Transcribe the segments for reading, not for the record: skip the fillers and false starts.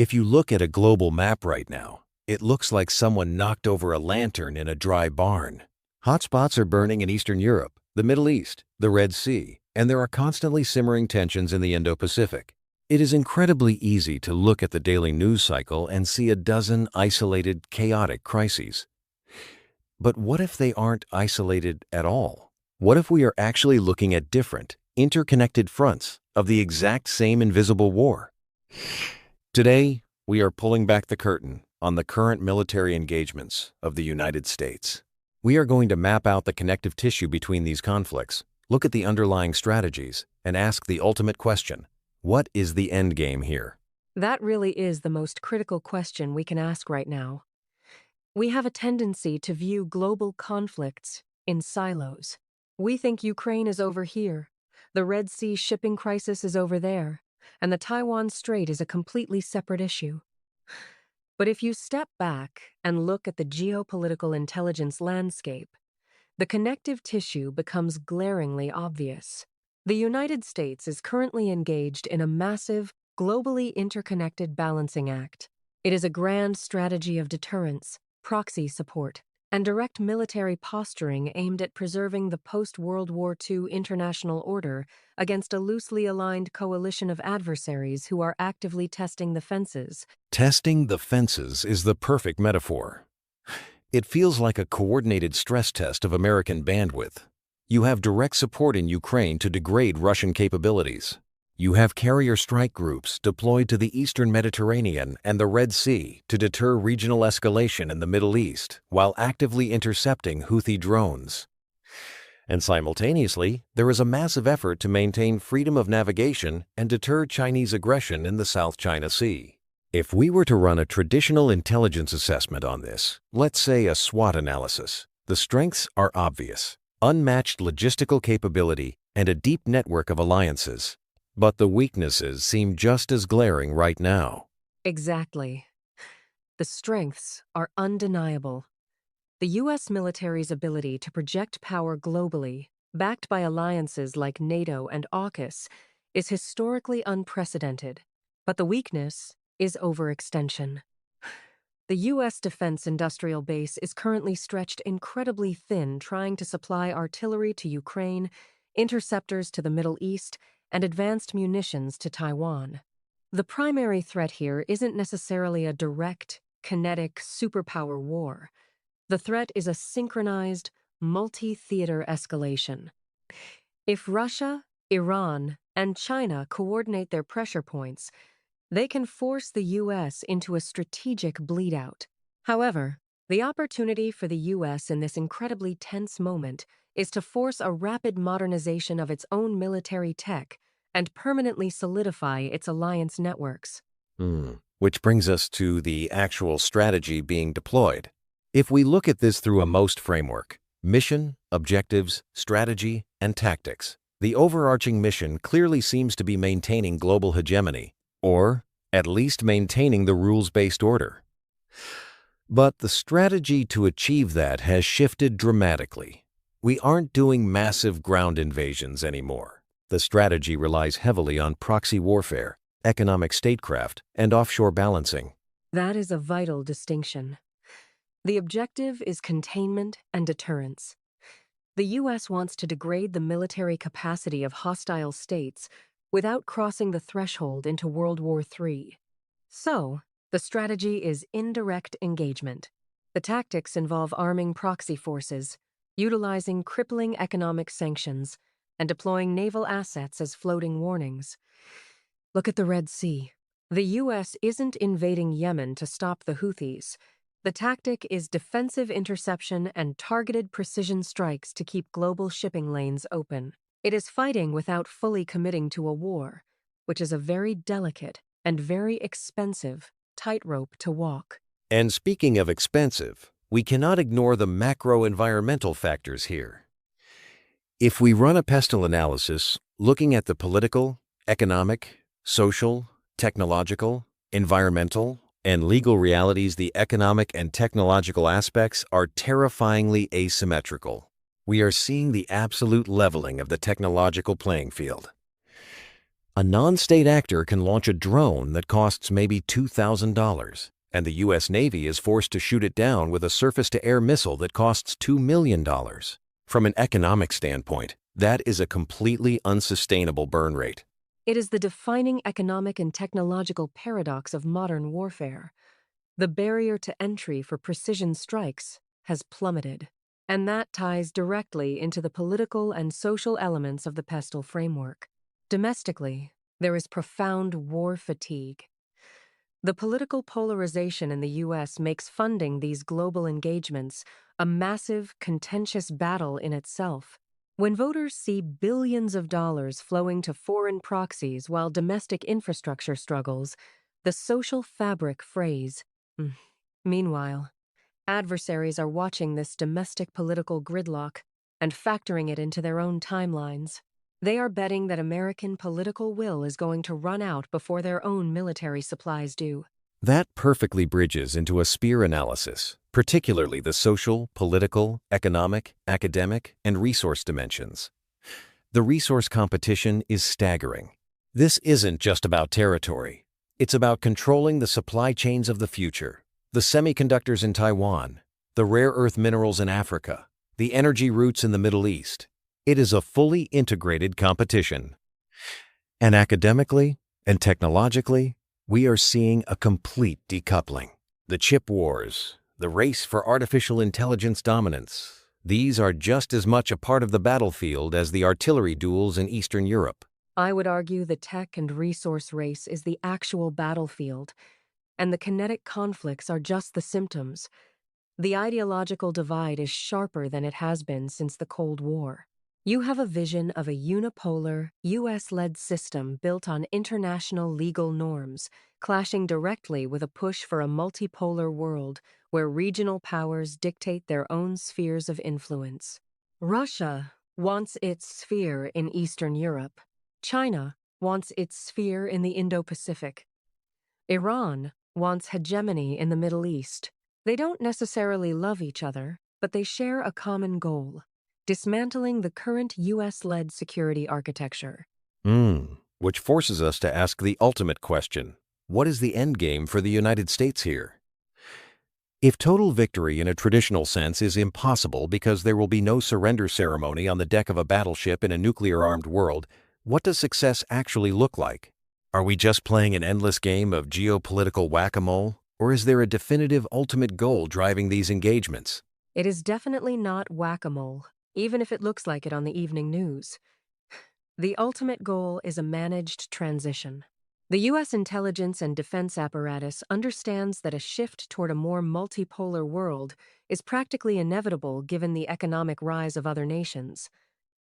If you look at a global map right now, it looks like someone knocked over a lantern in a dry barn. Hotspots are burning in Eastern Europe, the Middle East, the Red Sea, and there are constantly simmering tensions in the Indo-Pacific. It is incredibly easy to look at the daily news cycle and see a dozen isolated, chaotic crises. But what if they aren't isolated at all? What if we are actually looking at different, interconnected fronts of the exact same invisible war? Today, we are pulling back the curtain on the current military engagements of the United States. We are going to map out the connective tissue between these conflicts, look at the underlying strategies, and ask the ultimate question: what is the end game here? That really is the most critical question we can ask right now. We have a tendency to view global conflicts in silos. We think Ukraine is over here, the Red Sea shipping crisis is over there, and the Taiwan Strait is a completely separate issue. But if you step back and look at the geopolitical intelligence landscape, the connective tissue becomes glaringly obvious. The United States is currently engaged in a massive, globally interconnected balancing act. It is a grand strategy of deterrence, proxy support, and direct military posturing aimed at preserving the post-World War II international order against a loosely aligned coalition of adversaries who are actively testing the fences. Testing the fences is the perfect metaphor. It feels like a coordinated stress test of American bandwidth. You have direct support in Ukraine to degrade Russian capabilities. You have carrier strike groups deployed to the Eastern Mediterranean and the Red Sea to deter regional escalation in the Middle East while actively intercepting Houthi drones. And simultaneously, there is a massive effort to maintain freedom of navigation and deter Chinese aggression in the South China Sea. If we were to run a traditional intelligence assessment on this, let's say a SWOT analysis, the strengths are obvious: unmatched logistical capability and a deep network of alliances. But the weaknesses seem just as glaring right now. Exactly. The strengths are undeniable. The U.S. military's ability to project power globally, backed by alliances like NATO and AUKUS, is historically unprecedented. But the weakness is overextension. The U.S. defense industrial base is currently stretched incredibly thin, trying to supply artillery to Ukraine, interceptors to the Middle East, and advanced munitions to Taiwan. The primary threat here isn't necessarily a direct, kinetic, superpower war. The threat is a synchronized, multi-theater escalation. If Russia, Iran, and China coordinate their pressure points, they can force the U.S. into a strategic bleed-out. However, the opportunity for the U.S. in this incredibly tense moment is to force a rapid modernization of its own military tech and permanently solidify its alliance networks. Which brings us to the actual strategy being deployed. If we look at this through a MOST framework: mission, objectives, strategy, and tactics, the overarching mission clearly seems to be maintaining global hegemony, or at least maintaining the rules-based order. But the strategy to achieve that has shifted dramatically. We aren't doing massive ground invasions anymore. The strategy relies heavily on proxy warfare, economic statecraft, and offshore balancing. That is a vital distinction. The objective is containment and deterrence. The U.S. wants to degrade the military capacity of hostile states without crossing the threshold into World War III. So, the strategy is indirect engagement. The tactics involve arming proxy forces, utilizing crippling economic sanctions, and deploying naval assets as floating warnings. Look at the Red Sea. The U.S. isn't invading Yemen to stop the Houthis. The tactic is defensive interception and targeted precision strikes to keep global shipping lanes open. It is fighting without fully committing to a war, which is a very delicate and very expensive tightrope to walk. And speaking of expensive, we cannot ignore the macro-environmental factors here. If we run a pestle analysis, looking at the political, economic, social, technological, environmental, and legal realities, the economic and technological aspects are terrifyingly asymmetrical. We are seeing the absolute leveling of the technological playing field. A non-state actor can launch a drone that costs maybe $2,000, and the U.S. Navy is forced to shoot it down with a surface-to-air missile that costs $2 million. From an economic standpoint, that is a completely unsustainable burn rate. It is the defining economic and technological paradox of modern warfare. The barrier to entry for precision strikes has plummeted, and that ties directly into the political and social elements of the pestle framework. Domestically, there is profound war fatigue. The political polarization in the U.S. makes funding these global engagements a massive, contentious battle in itself. When voters see billions of dollars flowing to foreign proxies while domestic infrastructure struggles, the social fabric frays. Meanwhile, adversaries are watching this domestic political gridlock and factoring it into their own timelines. They are betting that American political will is going to run out before their own military supplies do. That perfectly bridges into a spear analysis, particularly the social, political, economic, academic, and resource dimensions. The resource competition is staggering. This isn't just about territory. It's about controlling the supply chains of the future, the semiconductors in Taiwan, the rare earth minerals in Africa, the energy routes in the Middle East. It is a fully integrated competition. And academically and technologically, we are seeing a complete decoupling. The chip wars, the race for artificial intelligence dominance, these are just as much a part of the battlefield as the artillery duels in Eastern Europe. I would argue the tech and resource race is the actual battlefield, and the kinetic conflicts are just the symptoms. The ideological divide is sharper than it has been since the Cold War. You have a vision of a unipolar, U.S.-led system built on international legal norms, clashing directly with a push for a multipolar world where regional powers dictate their own spheres of influence. Russia wants its sphere in Eastern Europe. China wants its sphere in the Indo-Pacific. Iran wants hegemony in the Middle East. They don't necessarily love each other, but they share a common goal: dismantling the current U.S.-led security architecture. Which forces us to ask the ultimate question: what is the end game for the United States here? If total victory in a traditional sense is impossible because there will be no surrender ceremony on the deck of a battleship in a nuclear-armed world, what does success actually look like? Are we just playing an endless game of geopolitical whack-a-mole, or is there a definitive ultimate goal driving these engagements? It is definitely not whack-a-mole, even if it looks like it on the evening news. The ultimate goal is a managed transition. The U.S. intelligence and defense apparatus understands that a shift toward a more multipolar world is practically inevitable given the economic rise of other nations.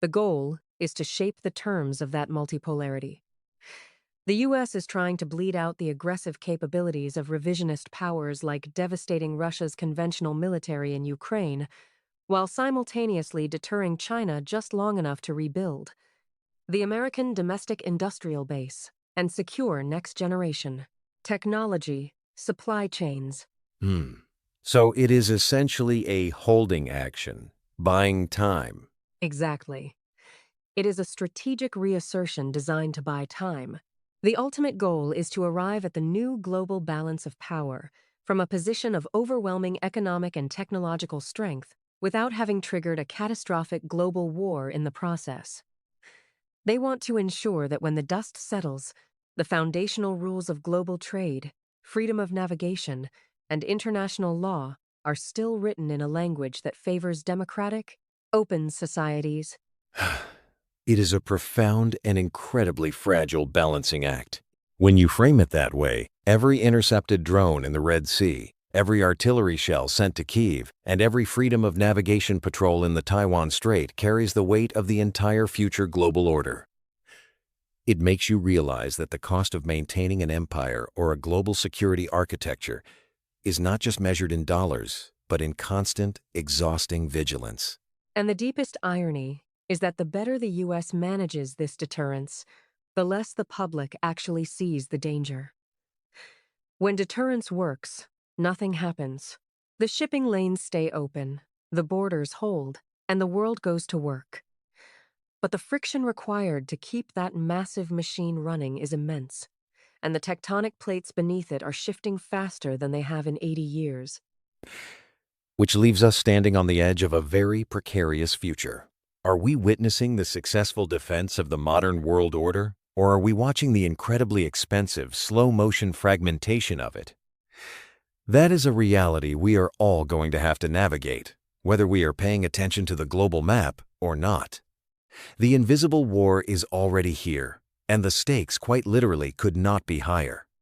The goal is to shape the terms of that multipolarity. The U.S. is trying to bleed out the aggressive capabilities of revisionist powers like devastating Russia's conventional military in Ukraine, while simultaneously deterring China just long enough to rebuild the American domestic industrial base and secure next generation technology, supply chains. So it is essentially a holding action, buying time. Exactly. It is a strategic reassertion designed to buy time. The ultimate goal is to arrive at the new global balance of power from a position of overwhelming economic and technological strength without having triggered a catastrophic global war in the process. They want to ensure that when the dust settles, the foundational rules of global trade, freedom of navigation, and international law are still written in a language that favors democratic, open societies. It is a profound and incredibly fragile balancing act. When you frame it that way, every intercepted drone in the Red Sea, every artillery shell sent to Kyiv, and every freedom of navigation patrol in the Taiwan Strait carries the weight of the entire future global order. It makes you realize that the cost of maintaining an empire or a global security architecture is not just measured in dollars, but in constant, exhausting vigilance. And the deepest irony is that the better the U.S. manages this deterrence, the less the public actually sees the danger. When deterrence works, nothing happens. The shipping lanes stay open, the borders hold, and the world goes to work. But the friction required to keep that massive machine running is immense, and the tectonic plates beneath it are shifting faster than they have in 80 years. Which leaves us standing on the edge of a very precarious future. Are we witnessing the successful defense of the modern world order, or are we watching the incredibly expensive, slow-motion fragmentation of it? That is a reality we are all going to have to navigate, whether we are paying attention to the global map or not. The invisible war is already here, and the stakes quite literally could not be higher.